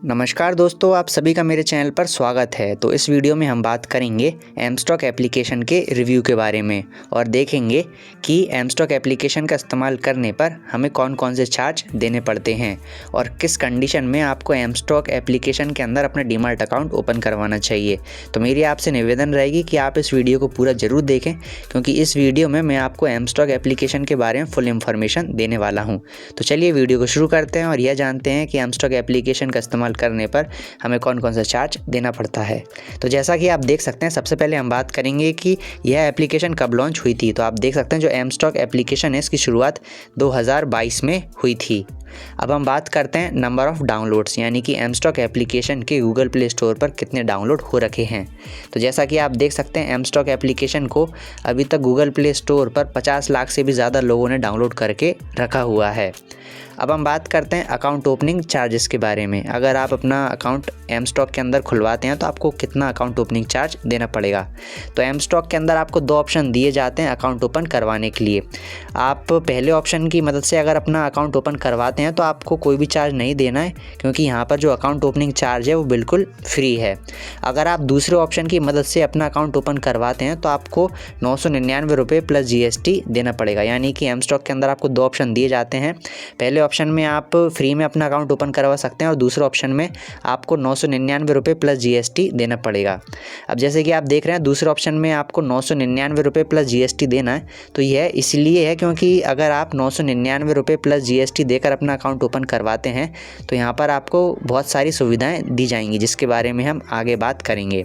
नमस्कार दोस्तों, आप सभी का मेरे चैनल पर स्वागत है। तो इस वीडियो में हम बात करेंगे एमस्टॉक एप्लीकेशन के रिव्यू के बारे में और देखेंगे कि एमस्टॉक एप्लीकेशन का इस्तेमाल करने पर हमें कौन कौन से चार्ज देने पड़ते हैं और किस कंडीशन में आपको एमस्टॉक एप्लीकेशन के अंदर अपना डीमैट अकाउंट ओपन करवाना चाहिए। तो मेरी आपसे निवेदन रहेगी कि आप इस वीडियो को पूरा ज़रूर देखें, क्योंकि इस वीडियो में मैं आपको एमस्टॉक एप्लीकेशन के बारे में फुल इन्फॉर्मेशन देने वाला हूँ। तो चलिए वीडियो को शुरू करते हैं और यह जानते हैं कि एमस्टॉक एप्लीकेशन का इस्तेमाल करने पर हमें कौन कौन सा चार्ज देना पड़ता है। तो जैसा कि आप देख सकते हैं, सबसे पहले हम बात करेंगे कि यह एप्लीकेशन कब लॉन्च हुई थी। तो आप देख सकते हैं जो एमस्टॉक एप्लीकेशन है इसकी शुरुआत 2022 में हुई थी। अब हम बात करते हैं नंबर ऑफ़ डाउनलोड्स, यानी कि एमस्टॉक एप्लीकेशन के गूगल प्ले स्टोर पर कितने डाउनलोड हो रखे हैं। तो जैसा कि आप देख सकते हैं एमस्टॉक एप्लीकेशन को अभी तक गूगल प्ले स्टोर पर 50 लाख से भी ज़्यादा लोगों ने डाउनलोड करके रखा हुआ है। अब हम बात करते हैं अकाउंट ओपनिंग चार्जेस के बारे में। अगर आप अपना अकाउंट एमस्टॉक के अंदर खुलवाते हैं तो आपको कितना अकाउंट ओपनिंग चार्ज देना पड़ेगा। तो एमस्टॉक के अंदर आपको 2 ऑप्शन दिए जाते हैं अकाउंट ओपन करवाने के लिए। आप पहले ऑप्शन की मदद से अगर अपना अकाउंट ओपन करवाते हैं तो आपको कोई भी चार्ज नहीं देना है, क्योंकि यहाँ पर जो अकाउंट ओपनिंग चार्ज है वो बिल्कुल फ्री है। अगर आप दूसरे ऑप्शन की मदद से अपना अकाउंट ओपन करवाते हैं तो आपको 999 रुपये प्लस GST देना पड़ेगा। यानी कि एमस्टॉक के अंदर आपको 2 ऑप्शन दिए जाते हैं। पहले ऑप्शन में आप फ्री में अपना अकाउंट ओपन करवा सकते हैं और दूसरे ऑप्शन में आपको 999 रुपये प्लस GST देना पड़ेगा। अब जैसे कि आप देख रहे हैं दूसरे ऑप्शन में आपको 999 रुपये प्लस GST देना है। तो यह इसलिए है क्योंकि अगर आप 999 रुपये प्लस GST देकर अपना अकाउंट ओपन करवाते हैं तो यहाँ पर आपको बहुत सारी सुविधाएं दी जाएंगी, जिसके बारे में हम आगे बात करेंगे।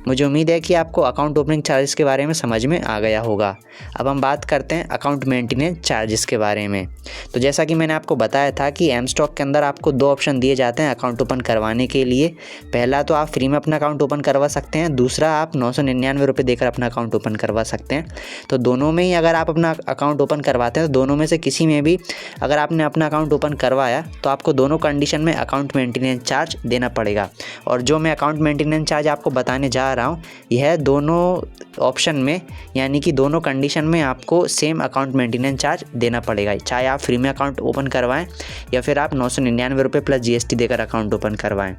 मुझे उम्मीद है कि आपको अकाउंट ओपनिंग चार्जेस के बारे में समझ में आ गया होगा। अब हम बात करते हैं अकाउंट मेंटेनेंस चार्जेस के बारे में। तो जैसा कि मैंने आपको बताया था कि एमस्टॉक के अंदर आपको 2 ऑप्शन दिए जाते हैं अकाउंट ओपन करवाने के लिए। पहला तो आप फ्री में अपना अकाउंट ओपन करवा सकते हैं, दूसरा आप 999 रुपये देकर अपना अकाउंट ओपन करवा सकते हैं। तो दोनों में ही अगर आप अपना अकाउंट ओपन करवाते हैं तो दोनों में से किसी में भी अगर आपने अपना अकाउंट ओपन करवाया तो आपको दोनों कंडीशन में अकाउंट मेंटेनेंस चार्ज देना पड़ेगा। और जो मैं अकाउंट मेंटेनेंस चार्ज आपको बताने जा रहा हूँ यह दोनों ऑप्शन में, यानी कि दोनों कंडीशन में आपको सेम अकाउंट मेंटेनेंस चार्ज देना पड़ेगा, चाहे आप फ्री में अकाउंट ओपन करवाएं या फिर आप 999 रुपये प्लस GST देकर अकाउंट ओपन करवाएं।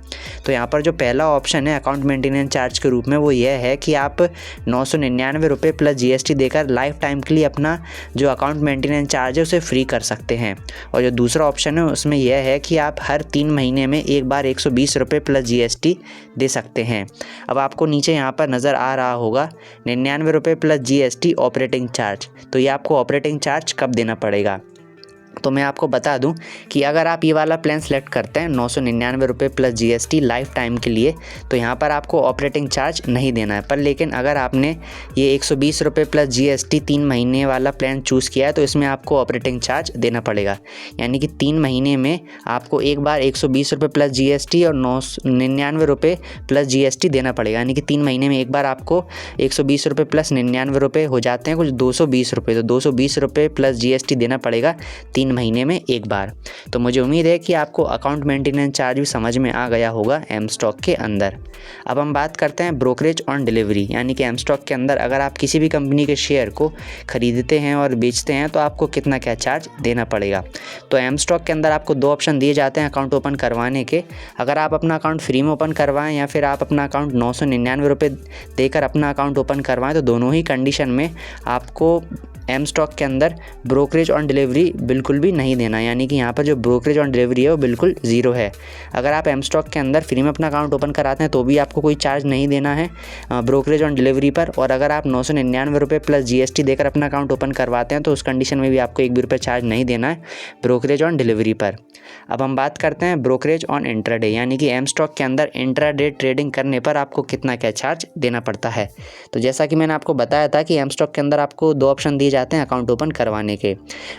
तो यहाँ पर जो पहला ऑप्शन है अकाउंट मेंटेनेंस चार्ज के रूप में वो यह है कि आप 999 रुपये प्लस GST देकर लाइफ टाइम के लिए अपना जो अकाउंट मेंटेनेंस चार्ज है उसे फ्री कर सकते हैं। और जो दूसरा ऑप्शन है उसमें यह है कि आप हर 3 महीने में एक बार 120 रुपये प्लस GST दे सकते हैं। अब आपको नीचे यहाँ पर नज़र आ रहा होगा 99 रुपये प्लस GST ऑपरेटिंग चार्ज। तो ये आपको ऑपरेटिंग चार्ज कब देना पड़ेगा। तो मैं आपको बता दूं कि अगर आप ये वाला प्लान सेलेक्ट करते हैं 999 रुपये प्लस GST लाइफ टाइम के लिए, तो यहाँ पर आपको ऑपरेटिंग चार्ज नहीं देना है। पर लेकिन अगर आपने ये 120 रुपये प्लस GST 3 महीने वाला प्लान चूज़ किया है तो इसमें आपको ऑपरेटिंग चार्ज देना पड़ेगा। यानी कि 3 महीने में आपको एक बार 120 रुपये प्लस GST और 999 रुपये प्लस GST देना पड़ेगा। यानी कि 3 महीने में एक बार आपको 120 रुपये प्लस 99 रुपये हो जाते हैं कुछ 220 रुपये। तो 220 रुपये प्लस GST देना पड़ेगा 3 महीने में एक बार। तो मुझे उम्मीद है कि आपको अकाउंट मेंटेनेंस चार्ज भी समझ में आ गया होगा एमस्टॉक के अंदर। अब हम बात करते हैं ब्रोकरेज ऑन डिलीवरी, यानी कि एमस्टॉक के अंदर अगर आप किसी भी कंपनी के शेयर को खरीदते हैं और बेचते हैं तो आपको कितना क्या चार्ज देना पड़ेगा। तो एमस्टॉक के अंदर आपको 2 ऑप्शन दिए जाते हैं अकाउंट ओपन करवाने के। अगर आप अपना अकाउंट फ्री में ओपन करवाएं या फिर आप अपना अकाउंट 999 रुपये देकर अपना अकाउंट ओपन करवाएं, तो दोनों ही कंडीशन में आपको एमस्टॉक के अंदर ब्रोकरेज ऑन डिलीवरी बिल्कुल भी नहीं देना। यानी कि यहाँ पर जो ब्रोकरेज ऑन डिलीवरी है वो बिल्कुल ज़ीरो है। अगर आप एमस्टॉक के अंदर फ्री में अपना अकाउंट ओपन कराते हैं तो भी आपको कोई चार्ज नहीं देना है ब्रोकरेज ऑन डिलीवरी पर। और अगर आप 999 रुपये प्लस GST देकर अपना अकाउंट ओपन करवाते हैं तो उस कंडीशन में भी आपको 1 भी रुपये चार्ज नहीं देना है ब्रोकरेज ऑन डिलीवरी पर। अब हम बात करते हैं ब्रोकरेज ऑन इंट्राडे, यानी कि एमस्टॉक के अंदर इंट्राडे ट्रेडिंग करने पर आपको कितना क्या चार्ज देना पड़ता है। तो जैसा कि मैंने आपको बताया था कि एमस्टॉक के अंदर आपको 2 ऑप्शन दिए जाते हैं अकाउंट ओपन करवाने के।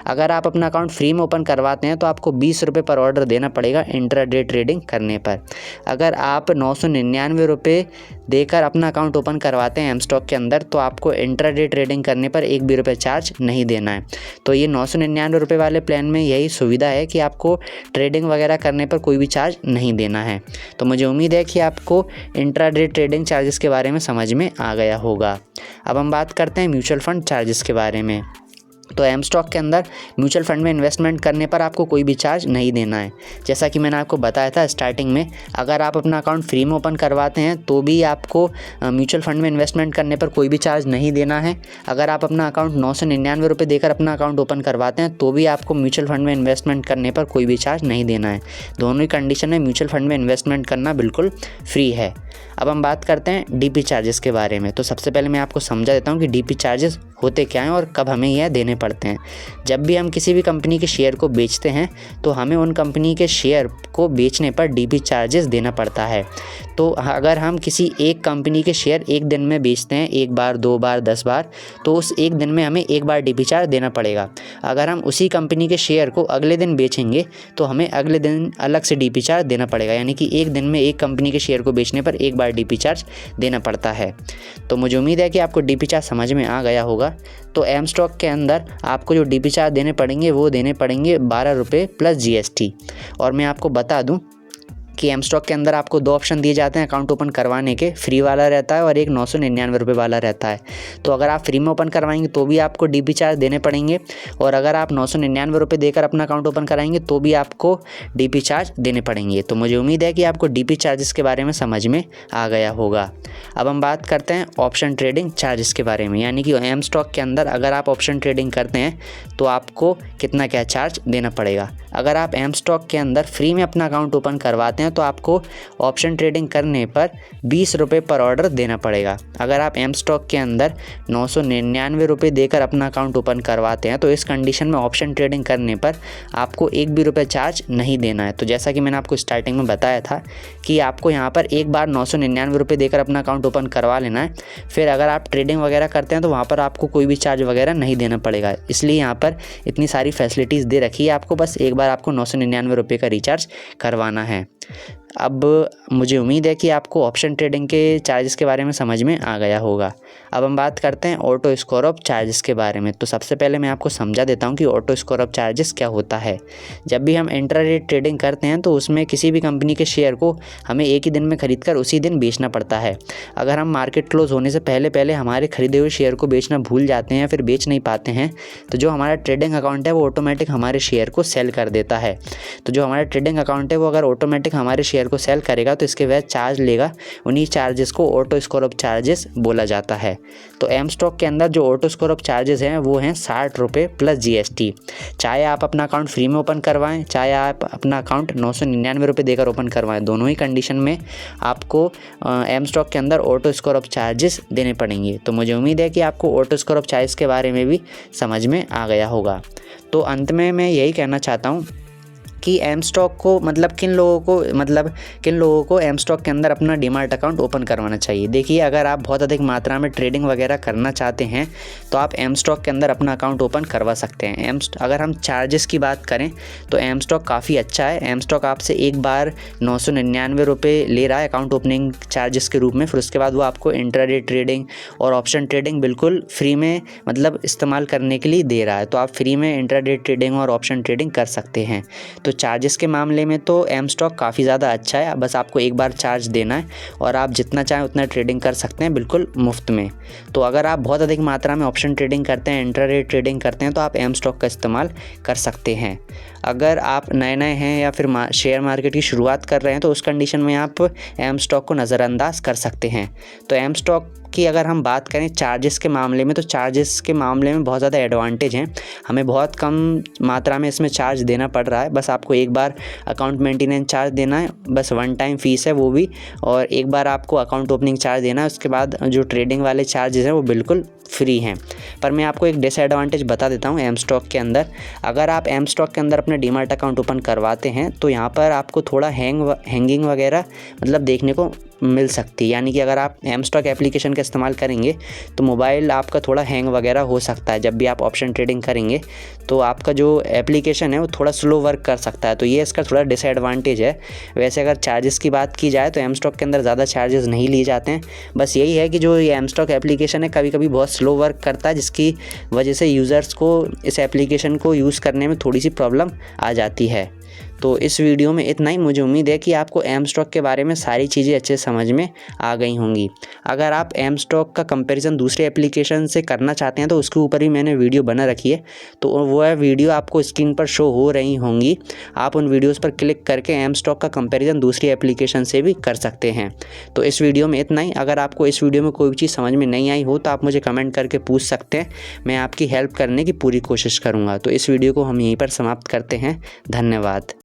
अगर आप अपना अकाउंट फ्री में ओपन करवाते हैं तो आपको 20 रुपये पर ऑर्डर देना पड़ेगा इंट्राडे ट्रेडिंग करने पर। अगर आप 999 रुपये देकर अपना अकाउंट ओपन करवाते हैं एमस्टॉक के अंदर तो आपको इंट्राडे ट्रेडिंग करने पर 1 भी रुपये चार्ज नहीं देना है। तो ये 999 रुपये वाले प्लान में यही सुविधा है कि आपको ट्रेडिंग वगैरह करने पर कोई भी चार्ज नहीं देना है। तो मुझे उम्मीद है कि आपको इंट्राडे ट्रेडिंग चार्जेस के बारे में समझ में आ गया होगा। अब हम बात करते हैं म्यूचुअल फंड चार्जेस के बारे में। तो एम स्टॉक के अंदर म्यूचुअल फंड में इन्वेस्टमेंट करने पर आपको कोई भी चार्ज नहीं देना है। जैसा कि मैंने आपको बताया था स्टार्टिंग में, अगर आप अपना अकाउंट फ्री में ओपन करवाते हैं तो भी आपको म्यूचुअल फंड में इन्वेस्टमेंट करने पर कोई भी चार्ज नहीं देना है। अगर आप अपना अकाउंट 999 रुपये देकर अपना अकाउंट ओपन करवाते हैं तो भी आपको म्यूचुअल फंड में इन्वेस्टमेंट करने पर कोई भी चार्ज नहीं देना है। दोनों ही कंडीशन में म्यूचुअल फंड में इन्वेस्टमेंट करना बिल्कुल फ्री है। अब हम बात करते हैं डीपी चार्जेस के बारे में। तो सबसे पहले मैं आपको समझा देता हूँ कि डीपी चार्जेस होते क्या हैं और कब हमें यह देने पड़ते हैं। जब भी हम किसी भी कंपनी के शेयर को बेचते हैं तो हमें उन कंपनी के शेयर को बेचने पर डीपी चार्जेस देना पड़ता है। तो अगर हम किसी एक कंपनी के शेयर एक दिन में बेचते हैं, 1 बार 2 बार 10 बार, तो उस एक दिन में हमें 1 बार डीपी चार्ज देना पड़ेगा। अगर हम उसी कंपनी के शेयर को अगले दिन बेचेंगे तो हमें अगले दिन अलग से डीपी चार्ज देना पड़ेगा, यानी कि एक दिन में एक कंपनी के शेयर को बेचने पर 1 बार डीपी चार्ज देना पड़ता है। तो मुझे उम्मीद है कि आपको डीपी चार्ज समझ में आ गया होगा। तो एम स्टॉक के अंदर आपको जो डीपी चार्ज देने पड़ेंगे वो देने पड़ेंगे 12 रुपये प्लस जीएसटी। और मैं आपको बता दूं कि एम स्टॉक के अंदर आपको 2 ऑप्शन दिए जाते हैं अकाउंट ओपन करवाने के, फ्री वाला रहता है और एक 999 रुपये वाला रहता है। तो अगर आप फ्री में ओपन करवाएंगे तो भी आपको डीपी चार्ज देने पड़ेंगे, और अगर आप 999 रुपये देकर अपना अकाउंट ओपन कराएंगे तो भी आपको डीपी चार्ज देने पड़ेंगे। तो मुझे उम्मीद है कि आपको डीपी चार्जेस के बारे में समझ में आ गया होगा। अब हम बात करते हैं ऑप्शन ट्रेडिंग चार्जेस के बारे में, यानी कि एम स्टॉक के अंदर अगर आप ऑप्शन ट्रेडिंग करते हैं तो आपको कितना क्या चार्ज देना पड़ेगा। अगर आप एम स्टॉक के अंदर फ्री में अपना अकाउंट ओपन करवाते हैं तो आपको ऑप्शन ट्रेडिंग करने पर 20 रुपये पर ऑर्डर देना पड़ेगा। अगर आप एम स्टॉक के अंदर 999 रुपये देकर अपना अकाउंट ओपन करवाते हैं तो इस कंडीशन में ऑप्शन ट्रेडिंग करने पर आपको 1 भी रुपये चार्ज नहीं देना है। तो जैसा कि मैंने आपको स्टार्टिंग में बताया था कि आपको यहाँ पर एक बार 999 रुपये देकर अपना अकाउंट ओपन करवा लेना है, फिर अगर आप ट्रेडिंग वगैरह करते हैं तो वहाँ पर आपको कोई भी चार्ज वगैरह नहीं देना पड़ेगा। इसलिए यहाँ पर इतनी सारी फैसिलिटीज़ दे रखी है आपको, बस एक बार आपको 999 रुपये का रिचार्ज करवाना है। अब मुझे उम्मीद है कि आपको ऑप्शन ट्रेडिंग के चार्जेस के बारे में समझ में आ गया होगा। अब हम बात करते हैं ऑटो स्कोर ऑफ चार्जेस के बारे में। तो सबसे पहले मैं आपको समझा देता हूं कि ऑटो स्कोर ऑफ चार्जेस क्या होता है। जब भी हम इंट्राडे ट्रेडिंग करते हैं तो उसमें किसी भी कंपनी के शेयर को हमें एक ही दिन में खरीदकर उसी दिन बेचना पड़ता है। अगर हम मार्केट क्लोज होने से पहले पहले हमारे खरीदे हुए शेयर को बेचना भूल जाते हैं या फिर बेच नहीं पाते हैं तो जो हमारा ट्रेडिंग अकाउंट है वो ऑटोमेटिक हमारे शेयर को सेल कर देता है। तो जो हमारा ट्रेडिंग अकाउंट है वो अगर ऑटोमेटिक हमारे शेयर को सेल करेगा तो इसके वजह चार्ज लेगा, उन्हीं चार्जेस को ऑटो स्कोर ऑफ चार्जेस बोला जाता है। तो एम स्टॉक के अंदर जो ऑटो स्कोर ऑफ चार्जेस हैं वो हैं 60 रुपये प्लस जीएसटी। चाहे आप अपना अकाउंट फ्री में ओपन करवाएं, चाहे आप अपना अकाउंट 999 रुपये देकर ओपन करवाएं, दोनों ही कंडीशन में आपको एम स्टॉक के अंदर ऑटो स्कोर ऑफ चार्जेस देने पड़ेंगे। तो मुझे उम्मीद है कि आपको ऑटो स्कोर ऑफ चार्जेस के बारे में भी समझ में आ गया होगा। तो अंत में मैं यही कहना चाहता हूँ कि एम स्टॉक को किन लोगों को एम स्टॉक के अंदर अपना डीमैट अकाउंट ओपन करवाना चाहिए। देखिए, अगर आप बहुत अधिक मात्रा में ट्रेडिंग वगैरह करना चाहते हैं तो आप एम स्टॉक के अंदर अपना अकाउंट ओपन करवा सकते हैं। अगर हम चार्जेस की बात करें तो एम स्टॉक काफ़ी अच्छा है। एम स्टॉक आपसे एक बार 999 रुपये ले रहा है अकाउंट ओपनिंग चार्जेस के रूप में, फिर उसके बाद वो आपको इंट्राडे ट्रेडिंग और ऑप्शन ट्रेडिंग बिल्कुल फ्री में इस्तेमाल करने के लिए दे रहा है। तो आप फ्री में इंट्राडे ट्रेडिंग और ऑप्शन ट्रेडिंग कर सकते हैं। तो चार्जेस के मामले में तो एम स्टॉक काफ़ी ज़्यादा अच्छा है, बस आपको एक बार चार्ज देना है और आप जितना चाहें उतना ट्रेडिंग कर सकते हैं बिल्कुल मुफ्त में। तो अगर आप बहुत अधिक मात्रा में ऑप्शन ट्रेडिंग करते हैं, इंट्राडे ट्रेडिंग करते हैं तो आप एम स्टॉक का इस्तेमाल कर सकते हैं। अगर आप नए हैं या फिर शेयर मार्केट की शुरुआत कर रहे हैं तो उस कंडीशन में आप एम स्टॉक को नज़रअंदाज कर सकते हैं। तो एम स्टॉक की अगर हम बात करें चार्जेस के मामले में तो चार्जेस के मामले में बहुत ज़्यादा एडवांटेज हैं। हमें बहुत कम मात्रा में इसमें चार्ज देना पड़ रहा है, बस आपको एक बार अकाउंट मेंटेनेंस चार्ज देना है, बस 1 टाइम फ़ीस है वो भी, और एक बार आपको अकाउंट ओपनिंग चार्ज देना है। उसके बाद जो ट्रेडिंग वाले चार्जेस हैं वो बिल्कुल फ्री हैं। पर मैं आपको एक डिसएडवांटेज बता देता हूँ एम स्टॉक के अंदर। अगर आप एम स्टॉक के अंदर अपना डीमैट अकाउंट ओपन करवाते हैं तो यहाँ पर आपको थोड़ा हैंगिंग वगैरह देखने को मिल सकती है। यानी कि अगर आप एम स्टॉक एप्लीकेशन का इस्तेमाल करेंगे तो मोबाइल आपका थोड़ा हैंग वगैरह हो सकता है। जब भी आप ऑप्शन ट्रेडिंग करेंगे तो आपका जो एप्लीकेशन है वो थोड़ा स्लो वर्क कर सकता है, तो ये इसका थोड़ा डिसएडवांटेज है। वैसे अगर चार्जेस की बात की जाए तो एम स्टॉक के अंदर ज़्यादा चार्जेस नहीं लिए जाते हैं। बस यही है कि जो ये एम स्टॉक एप्लीकेशन है कभी कभी बहुत स्लो वर्क करता है, जिसकी वजह से यूज़र्स को इस एप्लीकेशन को यूज़ करने में थोड़ी सी प्रॉब्लम आ जाती है। तो इस वीडियो में इतना ही। मुझे उम्मीद है कि आपको एमस्टॉक के बारे में सारी चीज़ें अच्छे समझ में आ गई होंगी। अगर आप एमस्टॉक का कंपैरिजन दूसरे एप्लीकेशन से करना चाहते हैं तो उसके ऊपर भी मैंने वीडियो बना रखी है, तो वह वीडियो आपको स्क्रीन पर शो हो रही होंगी। आप उन वीडियोज़ पर क्लिक करके एमस्टॉक का कंपैरिजन दूसरी एप्लीकेशन से भी कर सकते हैं। तो इस वीडियो में इतना ही। अगर आपको इस वीडियो में कोई भी चीज़ समझ में नहीं आई हो तो आप मुझे कमेंट करके पूछ सकते हैं, मैं आपकी हेल्प करने की पूरी कोशिश करूँगा। तो इस वीडियो को हम यहीं पर समाप्त करते हैं। धन्यवाद।